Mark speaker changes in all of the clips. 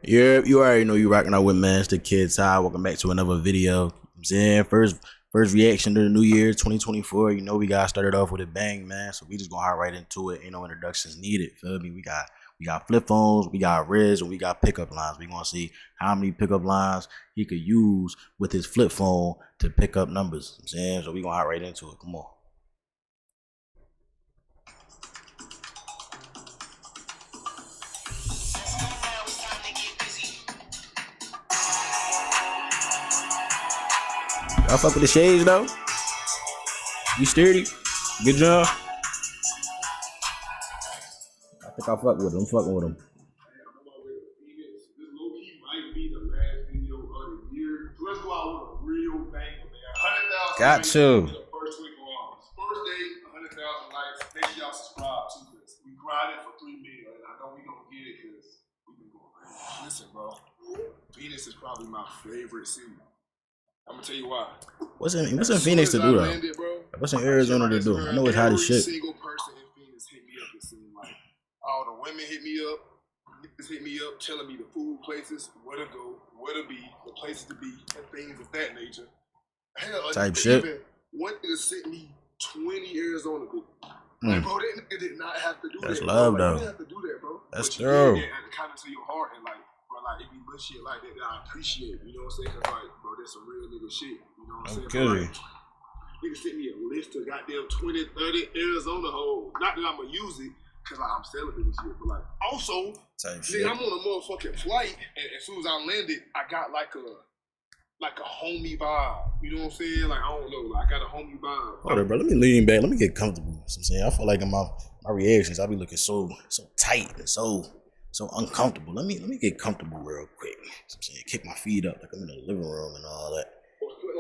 Speaker 1: Yeah, you already know you rocking out with man. It's the TheKidTy. Welcome back to another video. I'm saying first reaction to the new year 2024. You know we got started off with a bang, man. So we just gonna hop right into it. Ain't no introductions needed. Feel me? We got flip phones, we got Rizz, and we got pickup lines. We gonna see how many pickup lines he could use with his flip phone to pick up numbers. I'm saying so we gonna hop right into it. Come on. Y'all fuck with the shades though? You sturdy? Good job. I think I fuck with him. I'm fucking with him. Got to.
Speaker 2: First day, 100,000 likes. Make sure y'all subscribe to this. We grinded for 3 million, and I know we gonna get it because we've been going crazy. Listen, bro. Phoenix is probably my favorite city. I'm gonna tell you why.
Speaker 1: What's in Phoenix to do though? What's in Arizona to do? I know it's hot as shit.
Speaker 2: Every single person in Phoenix hit me up. It seemed like all the women hit me up. Niggas hit me up, telling me the food places, where to go, where to be, the places to be, and things of that nature. Hell,
Speaker 1: Type shit.
Speaker 2: One nigga sent me 20 Arizona people. Like, bro, that nigga did not have to do that.
Speaker 1: That's love, though.
Speaker 2: You didn't have to do that, bro.
Speaker 1: That's true.
Speaker 2: And kind of to your heart, and like, bro, like, it be little shit like that I appreciate. You know what I'm saying? Cause like, bro, that's some real nigga shit. You know what I'm saying?
Speaker 1: Okay.
Speaker 2: Like, nigga sent me a list of goddamn 20, 30 Arizona hoes. Not that I'ma use it, cause like, I'm celibate and shit, but like, also, nigga, I'm on a motherfucking flight, and as soon as I landed, I got like a homie vibe. You know what I'm saying? Like, I don't know. Like, I got a homie vibe.
Speaker 1: Hold on, bro. Let me lean back. Let me get comfortable. You know what I'm saying? I feel like in my reactions, I be looking so tight and so uncomfortable. Let me get comfortable real quick. You know what I'm saying? Kick my feet up like I'm in the living room and all that.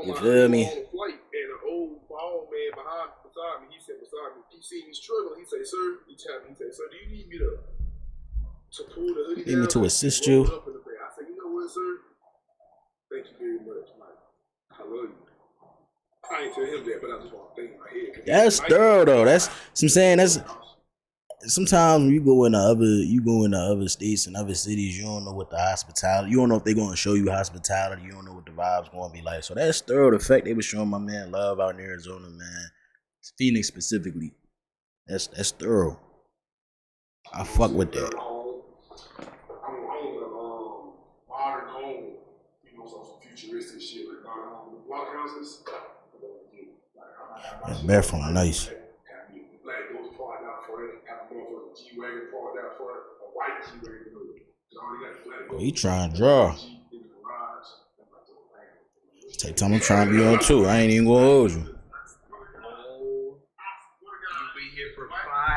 Speaker 1: You feel me?
Speaker 2: On the flight, and an old bald man beside me, he said beside me, he seen me struggling. He said, sir, he tapped me. He said, sir, do you need me to pull the hoodie down?
Speaker 1: Need me to assist you?
Speaker 2: I said, you know what, sir? Thank you very much. Like, I love you. I ain't tell him that, but I just want to think in my head.
Speaker 1: That's thorough though. That's what I'm saying. That's sometimes when you go into other states and other cities, you don't know what the hospitality. You don't know if they're gonna show you hospitality. You don't know what the vibe's gonna be like. So that's thorough. The fact they was showing my man love out in Arizona, man. Phoenix specifically. That's thorough. I fuck with that.
Speaker 2: Modern home, you know, some futuristic shit like block houses.
Speaker 1: That bathroom nice.
Speaker 2: Like those parked out for it, have a motherfucking G-Wagon parked out for it, a white G-Wagon.
Speaker 1: He trying to draw. Take time I'm trying to be on too. I ain't even gonna hold you.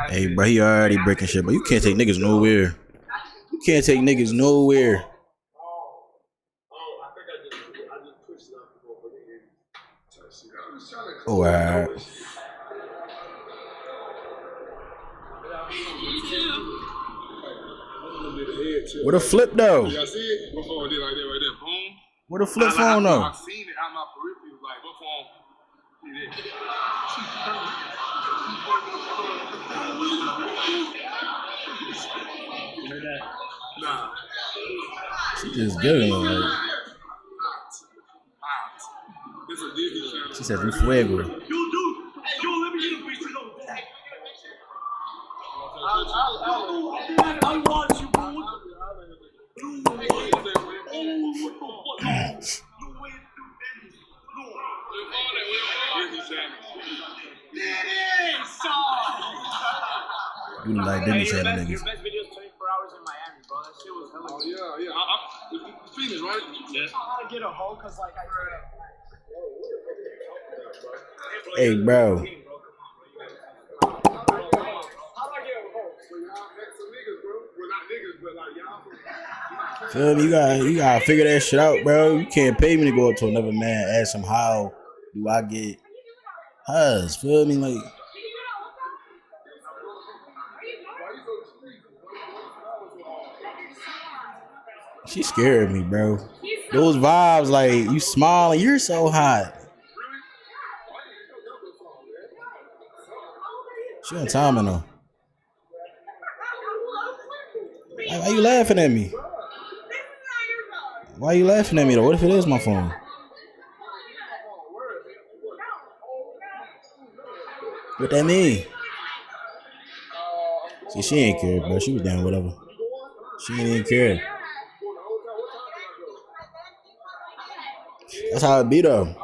Speaker 1: Hey, bro, he already breaking shit, but you can't take niggas nowhere. You can't take niggas nowhere. Oh, wow. What a flip though?
Speaker 2: Y'all see it? What phone did like that right there? Boom.
Speaker 1: What a flip phone though?
Speaker 2: I seen it out my peripheral. Like, what phone? See that? Nah.
Speaker 1: She just giving like. She says we fuego.
Speaker 2: Yo, let me get a piece of that. I want you, bro.
Speaker 1: You look like Demi Chan niggas.
Speaker 3: Your best video is 24 hours in Miami, bro. That shit was hella good.
Speaker 2: Oh, yeah. It's Phoenix, right?
Speaker 3: Yeah. I want to get a hoe because, like,
Speaker 1: Hey, bro. Feel me? You gotta figure that shit out, bro. You can't pay me to go up to another man, ask him how do I get hers. Feel me? Like, she scared me, bro. Those vibes, like you smiling, you're so hot. She on timing though. Why you laughing at me? Why you laughing at me though? What if it is my phone? What that mean? See, she ain't care, bro. She was down, whatever. She ain't even care. That's how it be though.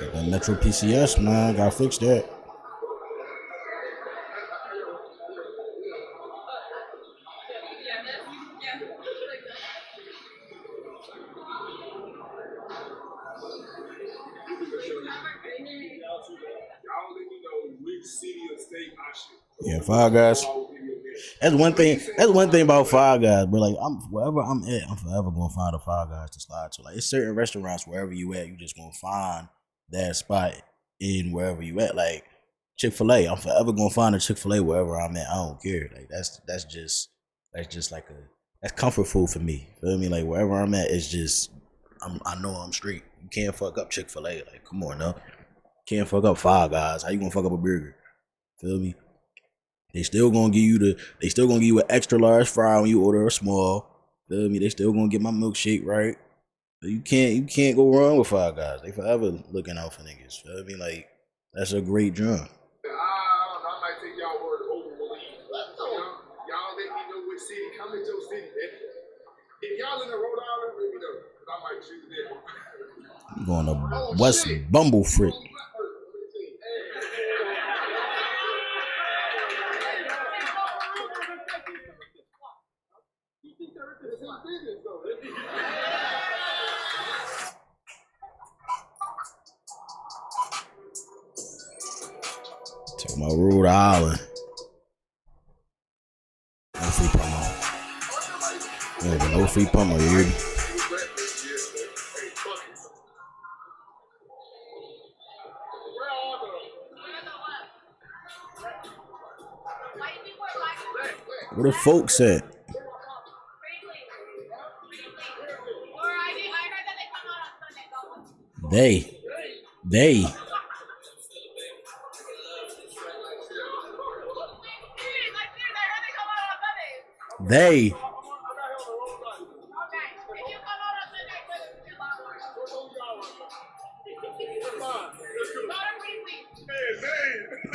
Speaker 1: Got that Metro PCS, man. Gotta fix that. Yeah, Five Guys. That's one thing. That's one thing about Five Guys. But like, wherever I'm at, I'm forever gonna find a Five Guys to slide to. Like, it's certain restaurants wherever you at, you just gonna find that spot in wherever you at. Like Chick-fil-A, I'm forever gonna find a Chick-fil-A wherever I'm at. I don't care. Like that's just like that's comfort food for me. Feel me? Like wherever I'm at, it's just I know I'm straight. You can't fuck up Chick-fil-A. Like, come on now. Can't fuck up Five Guys. How you gonna fuck up a burger? Feel me? They still gonna give you an extra large fry when you order a small. Feel me? They still gonna get my milkshake right. You can't go wrong with Five Guys. They forever looking out for niggas. Feel me? Like, that's a great drum.
Speaker 2: I might take y'all word over y'all let me know which city. Come into your city, man. If y'all in the Rhode Island, let me know. I might choose that.
Speaker 1: I'm going to West Bumblefrick. Talking about Rhode Island. No free promo. Yeah, no free promo, you hear me? Where the folks at? They.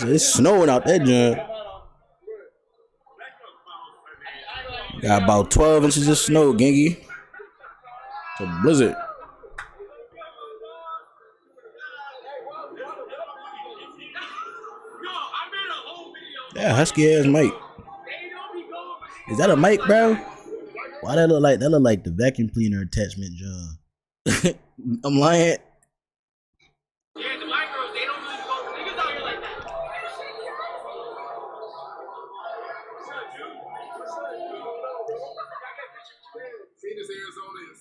Speaker 1: It's snowing out that joint. Got about 12 inches of snow, Gengi. It's a blizzard. Yeah, husky ass mic. Is that a mic, bro? Why that look like the vacuum cleaner attachment, John? I'm lying.
Speaker 3: Yeah, the micros, they don't really go niggas out here like that.
Speaker 2: Phoenix, Arizona is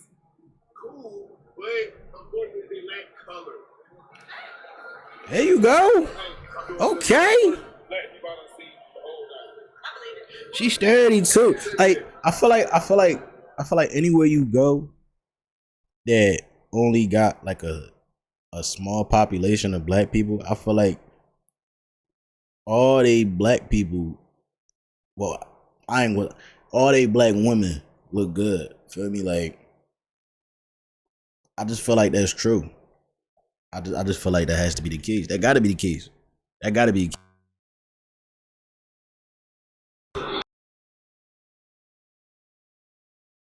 Speaker 2: cool, but unfortunately they lack color.
Speaker 1: There you go. Okay. She's sturdy too. Like I feel like anywhere you go that only got like a small population of black people, I feel like all they black people, well, all they black women look good. Feel me? Like, I just feel like that's true. I just feel like that has to be the case. That gotta be the case. That gotta be.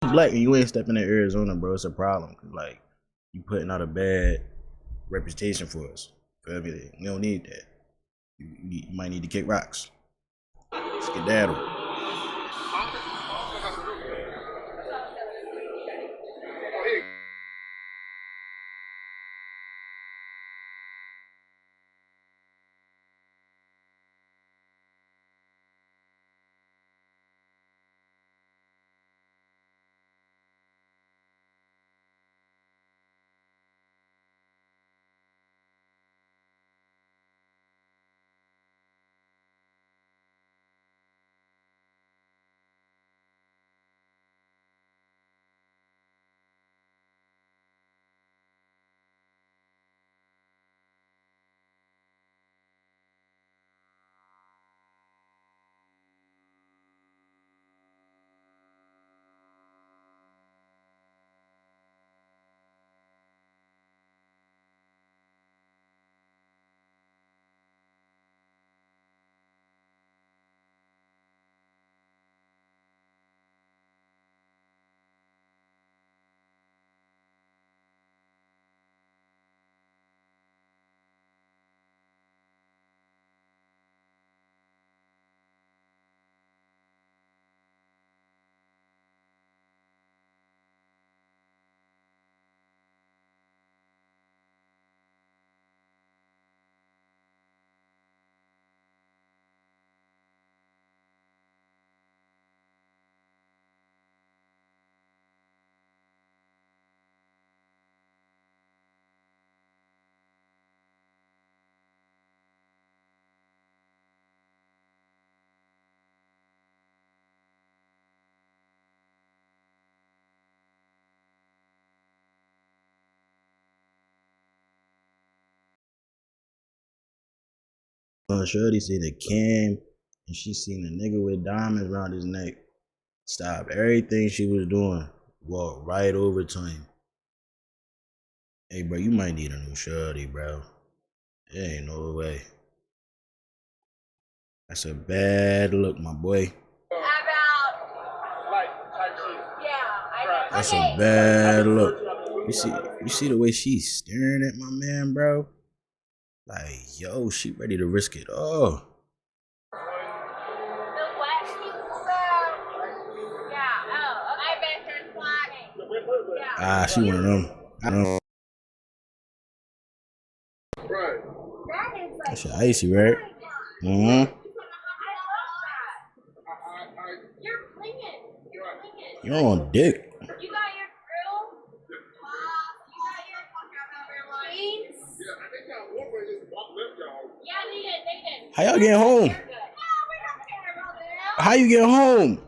Speaker 1: Black and you ain't stepping in Arizona, bro, it's a problem. Like, you putting out a bad reputation for us. Feel me? We don't need that. You might need to kick rocks. Skedaddle. Shorty seen a cam and she seen a nigga with diamonds around his neck. Stop everything she was doing. Walk right over to him. Hey, bro, you might need a new shorty, bro. There ain't no way. That's a bad look, my boy. That's a bad look. You see the way she's staring at my man, bro? Like, yo, she ready to risk it all. Ah, she one of them. I don't know.
Speaker 2: Right.
Speaker 1: That's your icy, right? Mm-hmm. You're on dick.
Speaker 3: You got your grill? You got your beans?
Speaker 2: Yeah, I think y'all one just walked left y'all.
Speaker 3: Yeah, they did.
Speaker 1: How y'all getting home?
Speaker 3: No, we don't care about them.
Speaker 1: How you get home?
Speaker 3: We'll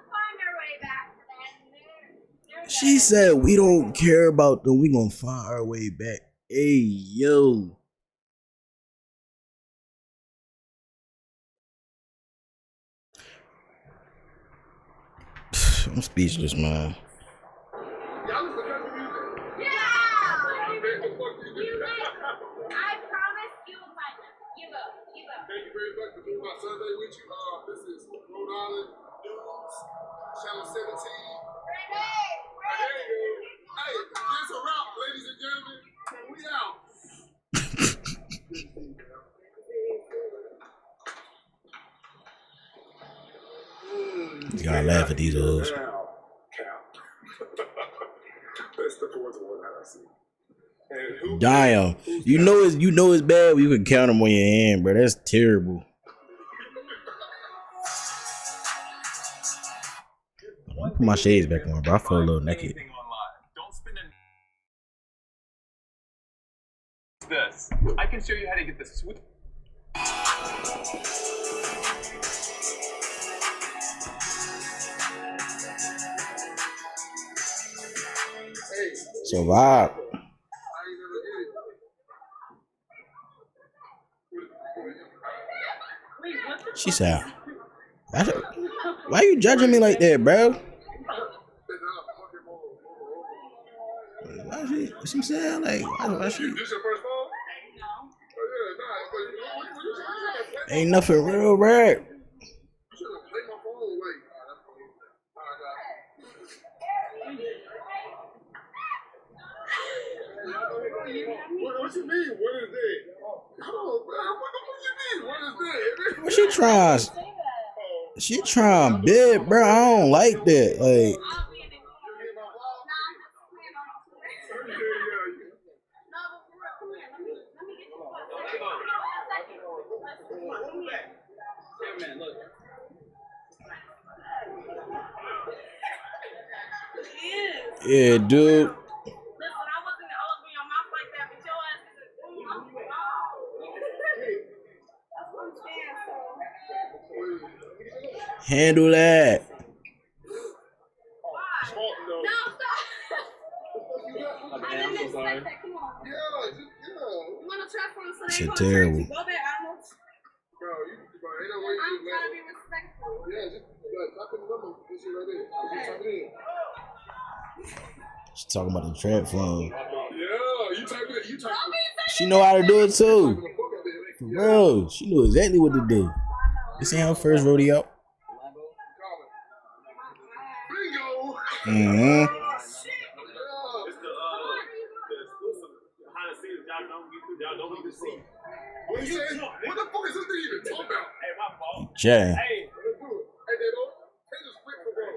Speaker 3: find our way back to them.
Speaker 1: She said we don't care about them. We gonna find our way back. Hey, yo. I'm speechless, man.
Speaker 2: Y'all listen to country music?
Speaker 3: Yeah!
Speaker 2: I bet the fuck you do.
Speaker 3: I promise you will find them. You will.
Speaker 2: Thank you very much for doing my Sunday with you. This is Rhode Island News, Channel 17. There you go. Hey, it's a wrap, ladies and gentlemen. We out.
Speaker 1: You gotta laugh at these hoes.
Speaker 2: That's the fourth one that I see.
Speaker 1: Damn. You know it's bad when you can count them on your hand, bro. That's terrible. I'll put my shades back on, bro. I feel a little naked.
Speaker 4: Don't spend this. I can show you how to get the sweet.
Speaker 1: Survive. She said, why you judging me like that, bro? Why she, what she saying? Like, why she?
Speaker 2: This your first phone? No.
Speaker 1: Ain't nothing real, right?
Speaker 2: What you mean? What is that? Hold on, man. What you mean? What is that?
Speaker 1: What she trying? She trying big, bro. I don't like that. Like, yeah, dude. Handle that. Shit terrible.
Speaker 2: Bro, ain't no way you just let it. Yeah, just type in the number. This shit right there. Just type it in.
Speaker 1: She talking about the trap phone.
Speaker 2: Yeah, you type it. You type it.
Speaker 1: She know how to do it too. For real, she knew exactly what to do. This ain't her first rodeo.
Speaker 2: Bingo.
Speaker 1: Mm-hmm.
Speaker 2: What you saying? What the fuck is this thing even talking about? Hey, my fault.
Speaker 1: Yeah.
Speaker 2: Hey, let's do it. Hey, Davo, take this quick for bro.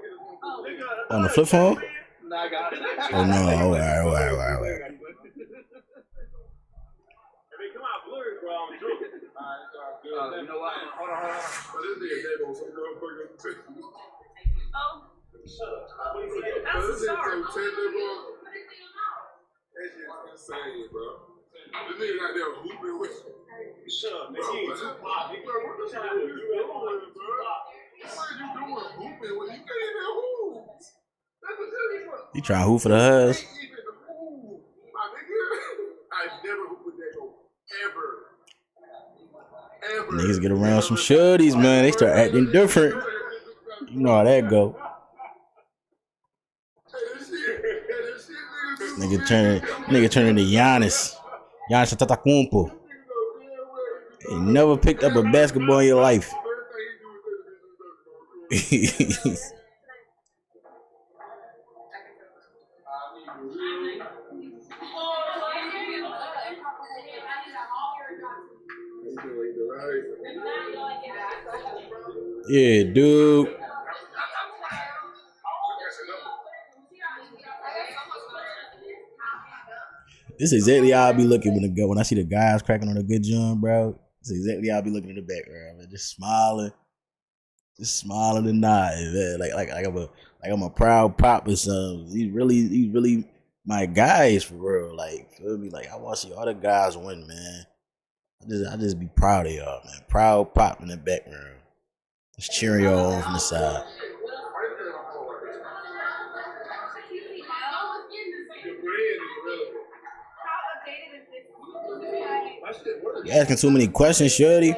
Speaker 1: On the flip phone?
Speaker 4: Nah, I got it.
Speaker 1: Oh no, all right.
Speaker 4: I mean, come out blurry, bro. I'm drunk. You know what? Hold on.
Speaker 2: But this nigga Davo, some motherfucker.
Speaker 3: That's a start.
Speaker 2: That shit's insane, bro. This nigga out there hooping with you.
Speaker 4: Shut up,
Speaker 2: Bro,
Speaker 4: nigga.
Speaker 2: what the fuck you doing, bro? What are you doing hooping when you can't even hoop? That's the difference.
Speaker 1: You trying to hoop for the huzz?
Speaker 2: I never hoop with that goal. Ever.
Speaker 1: Niggas get around some shorties, man. They start acting different. You know how that go. Nigga turn into Giannis. Giannis Antetokounmpo. You never picked up a basketball in your life. Yeah, dude. This is exactly how I be looking when I see the guys cracking on a good joint, bro. This is exactly how I be looking in the background, man. Just smiling and nodding, man. Like I'm a proud pop or something. He's really my guys for real. Like, feel me? Like, I want to see all the guys win, man. I just be proud of y'all, man. Proud pop in the background. Just cheering y'all on from the side. You asking too many questions, shorty.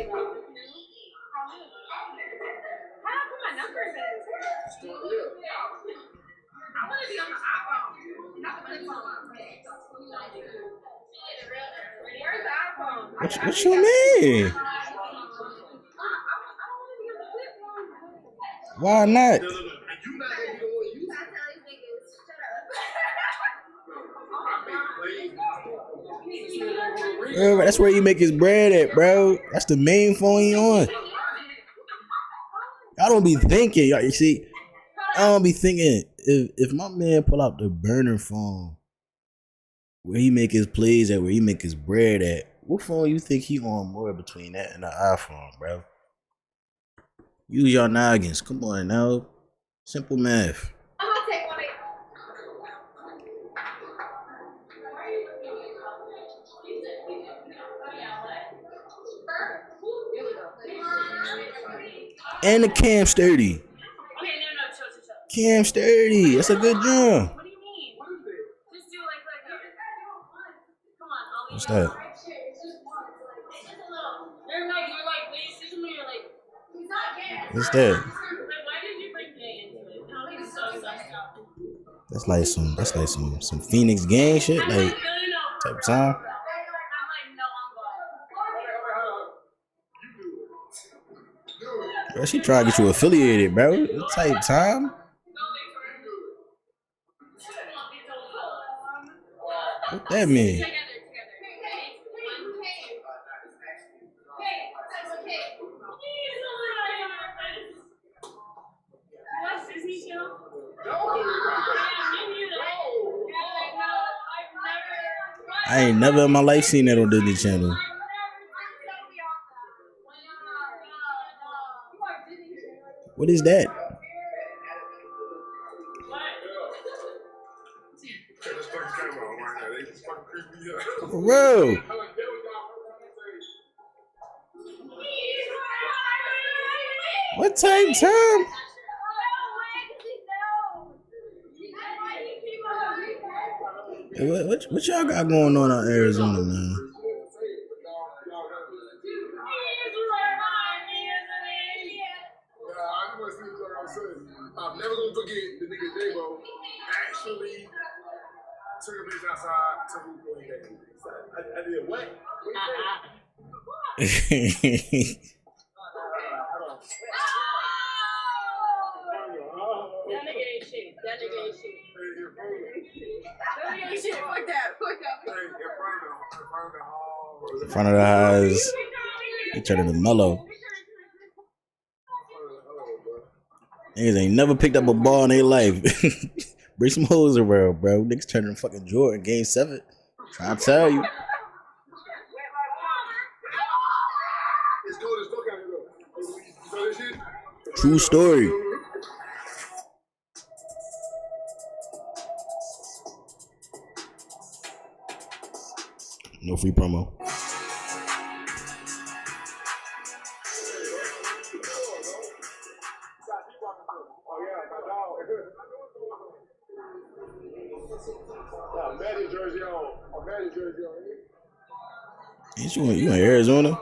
Speaker 1: What you mean? Why not? Bro, that's where you make his bread at, bro. That's the main phone he on. I don't be thinking, y'all. You see, I don't be thinking if my man pull out the burner phone where he make his plays at, where he make his bread at, what phone you think he on more between that and the iPhone, bro? Use your noggins. Come on now. Simple math. And the Cam Sturdy.
Speaker 3: Okay, no, chill.
Speaker 1: Cam Sturdy. That's a good job.
Speaker 3: What do you mean? Just do like a. Come on, I'll
Speaker 1: What's that? What's that?
Speaker 3: Why did you bring Jay into it? How is so messed up?
Speaker 1: That's like some Phoenix gang shit, like
Speaker 3: No.
Speaker 1: type of time.
Speaker 3: I'm like, no, I'm
Speaker 1: Bro, she trying to get you affiliated, bro. What type of time? What that mean? I ain't never in my life seen that on Disney Channel. What is that? For real. What type of time? What y'all got going on out in Arizona, man?
Speaker 2: I'm never gonna forget the nigga Davo actually took a bitch outside to move going back. I did what?
Speaker 3: That nigga ain't shit. Fuck that.
Speaker 1: In front of the eyes. He turned into mellow. Niggas ain't never picked up a ball in their life. Bring some hoes around, bro. Niggas turning fucking Jordan game 7. Trying to tell you.
Speaker 2: It's cold as fuck out here, though. You saw this shit?
Speaker 1: True story. No free promo. Ain't you in Arizona?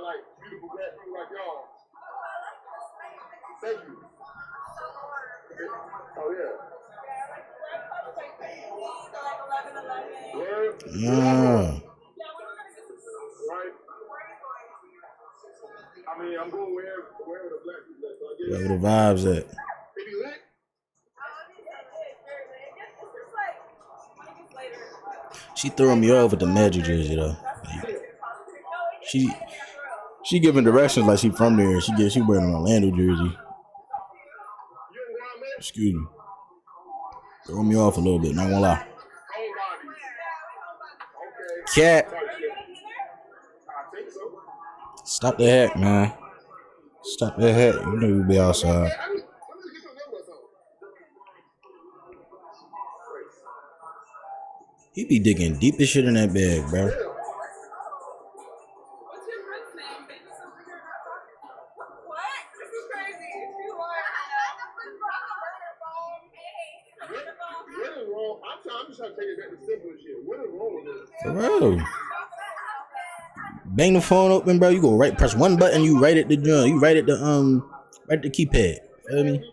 Speaker 2: like beautiful black people like y'all. Thank you. Oh yeah.
Speaker 1: Yeah.
Speaker 2: Right. I mean, I'm going wherever the black people at. So I guess.
Speaker 1: Wherever the vibes at.
Speaker 2: They be lit.
Speaker 1: She throwing me off with the Magic jersey though. She giving directions like she from there. She wearing an Orlando jersey. Excuse me. Throw me off a little bit, not gonna lie. Cat. Stop the heck, man. Stop the heck. You know you be outside. He be digging deep as shit in that bag, bro.
Speaker 2: I'm just trying to take it back to simple shit. What is wrong with this?
Speaker 1: For real. Bang the phone open, bro. You go right, press one button, you right at the drum. You right at the keypad. Feel me?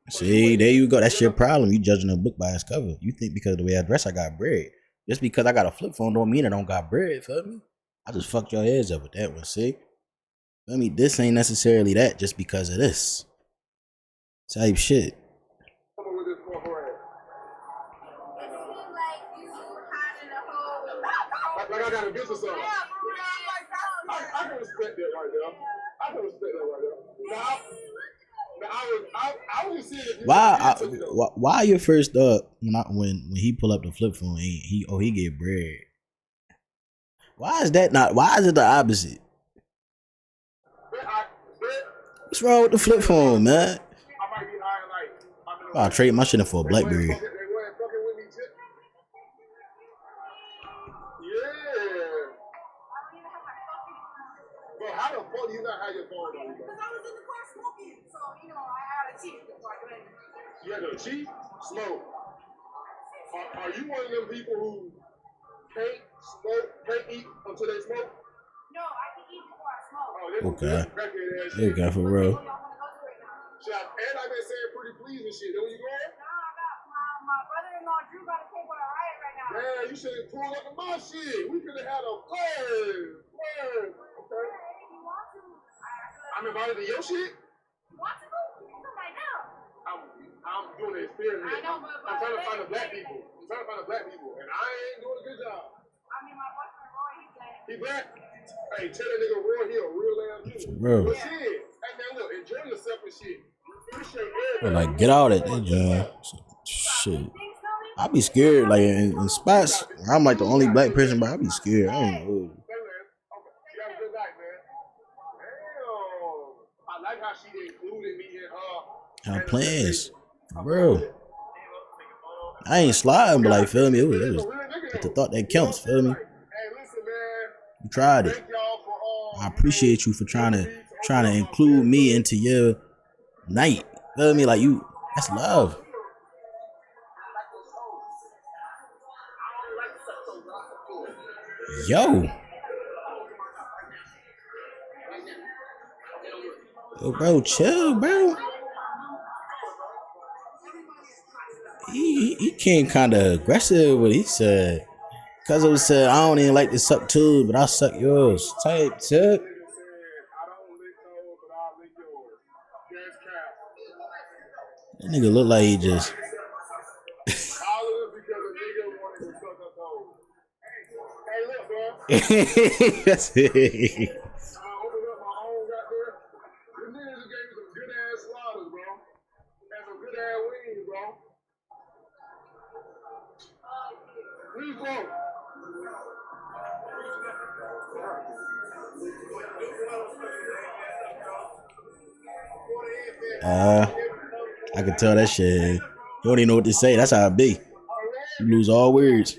Speaker 1: See, there you go. That's your problem. You judging a book by its cover. You think because of the way I dress, I got bread. Just because I got a flip phone don't mean I don't got bread. Feel me? I just fucked your heads up with that one. See? Feel me? This ain't necessarily that just because of this type shit.
Speaker 2: Like I got a business on. I can respect that right there. I can respect that right there. I was seeing it.
Speaker 1: Why your first thought when he pull up the flip phone? He get bread. Why is that not? Why is it the opposite? What's wrong with the flip phone, man? I'll trade my shit in for a BlackBerry.
Speaker 2: Yeah. But how the fuck do you not have your phone on you?
Speaker 5: Because I was in the car smoking, so I had a cheat before I went.
Speaker 2: You had a cheat? Smoke. Are you one of them people who can't eat until they smoke?
Speaker 5: No, I can eat before I smoke.
Speaker 1: Okay. Okay, for real.
Speaker 2: And I've been saying pretty please and shit. Then when you going?
Speaker 5: Nah, I got my brother-in-law Drew got a cake on a riot right now.
Speaker 2: Yeah, you should have pulled up to my shit. We could have had a plan. Okay. I'm invited to your shit?
Speaker 5: You want to go? You can come right now.
Speaker 2: I'm doing the experiment.
Speaker 5: I know, but
Speaker 2: I'm trying to find the black people. And I ain't doing a good job.
Speaker 5: I mean, my boyfriend Roy, he's black.
Speaker 2: He black? Hey, tell that nigga Roy he a real ass nigga.
Speaker 1: Bro.
Speaker 2: But shit, hey man, look, enjoy yourself and shit. Appreciate everything.
Speaker 1: Like, get out at that job. Shit. I be scared, like in spots where I'm like the only black person, but I be scared. I ain't know.
Speaker 2: You have a good night, man. Damn. I like how she included me in
Speaker 1: her plans, bro. I ain't sliding, but like, feel me, it was the thought that counts. Feel me? You tried it. I appreciate you for trying to include me into your night. Feel me? Like that's love. Yo, bro, chill, bro. He came kind of aggressive with what he said. Cause it said, I don't even like to suck too, but I'll suck yours. Type tip. That nigga look like he just. That's it. I can tell that shit. You don't even know what to say. That's how it be. You lose all words.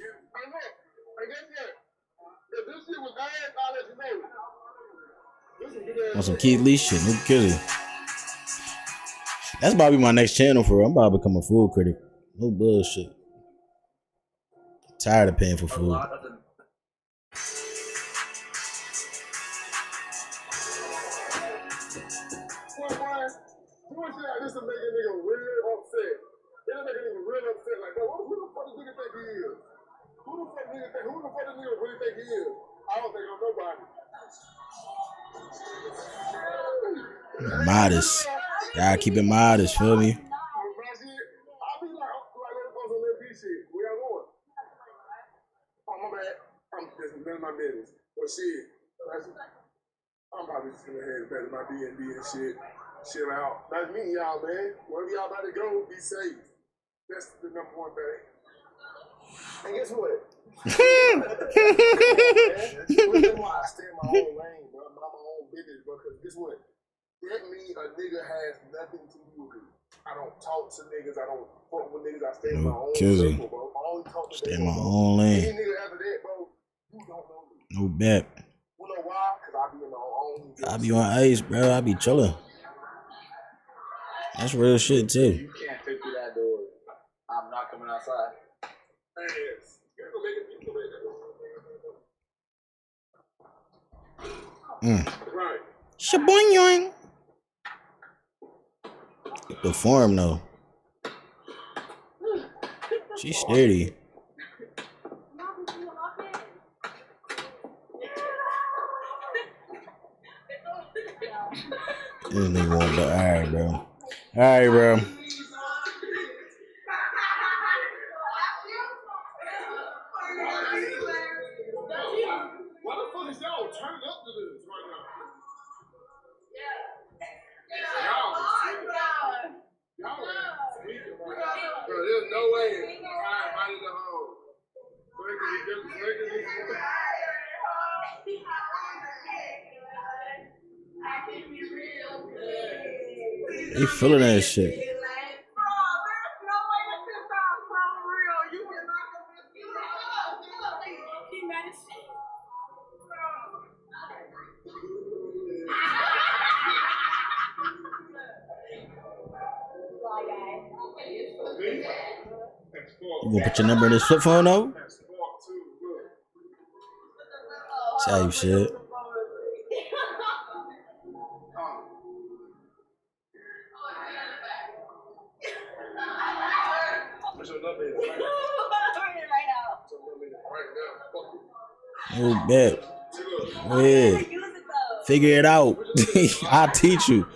Speaker 1: On some Keith Lee shit, no kidding. That's about to be my next channel for real. I'm about to become a food critic. No bullshit. Tired of paying for food.
Speaker 2: This will make a nigga real upset. It'll make a nigga real upset. Like, bro, who the fuck does nigga think he is? Who the fuck does nigga really think he is? I don't think I'm nobody.
Speaker 1: Modest. Gotta keep it modest, feel me?
Speaker 2: I'll be like, let's go some little B shit. Where y'all going? Oh, my bad. That's my business. But shit, I'm probably just gonna head back to my B&B and shit. Chill out. That's me, y'all, man. Wherever y'all about to go, be safe. That's the number one thing. And guess what? That's why I stay in my own lane, bro. I'm my own business, bro. Because guess what? That means a nigga has nothing to do with me. I don't talk to niggas. I don't fuck with niggas. I stay in my own circle, bro. I only talk to
Speaker 1: stay in my own lane.
Speaker 2: Any nigga after that, bro, you don't know me.
Speaker 1: No bet.
Speaker 2: You know why? Because I be in my own.
Speaker 1: I be on ice, bro. I be chilling. That's real shit too.
Speaker 6: You can't fit through that door. I'm not coming outside.
Speaker 2: Yes. Right.
Speaker 1: Shaboing. The form though. She's sturdy. This nigga want to. Alright, bro. Alright, bro.
Speaker 2: Why the fuck is y'all turning up to this right now? Bro, there's no way I invited her home.
Speaker 1: He feeling that shit. You gonna put your number in his flip phone though? Type shit. Oh, bet. Go ahead. Figure it out. I'll teach you.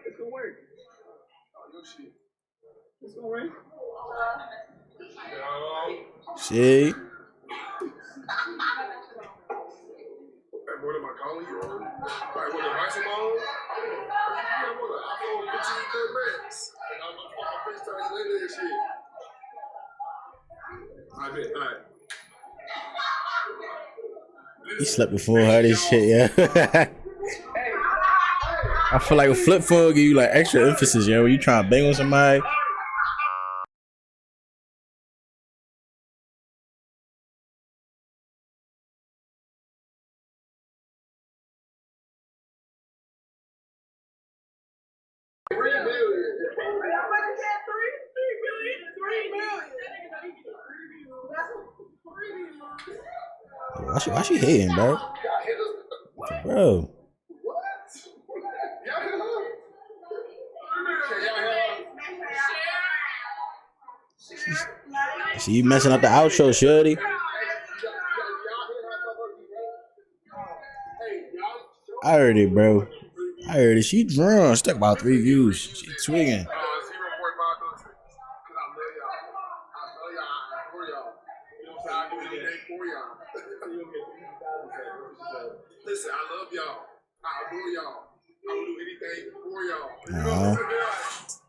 Speaker 6: It's gonna work. It's gonna work.
Speaker 1: See?
Speaker 2: What am I calling you on? Like, what device am I on? Yeah, what an iPhone 15 Pro Max. And I'm gonna FaceTime you later and shit. I bet, alright.
Speaker 1: He slept before her, this shit, yeah. I feel like a flip phone give you like extra emphasis, yo. When you trying to bang on somebody. Why she hating, bro? Bro. See you messing up the outro, shorty. I heard it, bro. I heard it. She drunk. Stuck about 3 views. She twinging.
Speaker 2: Listen, I love y'all. I adore y'all. I will do anything for y'all.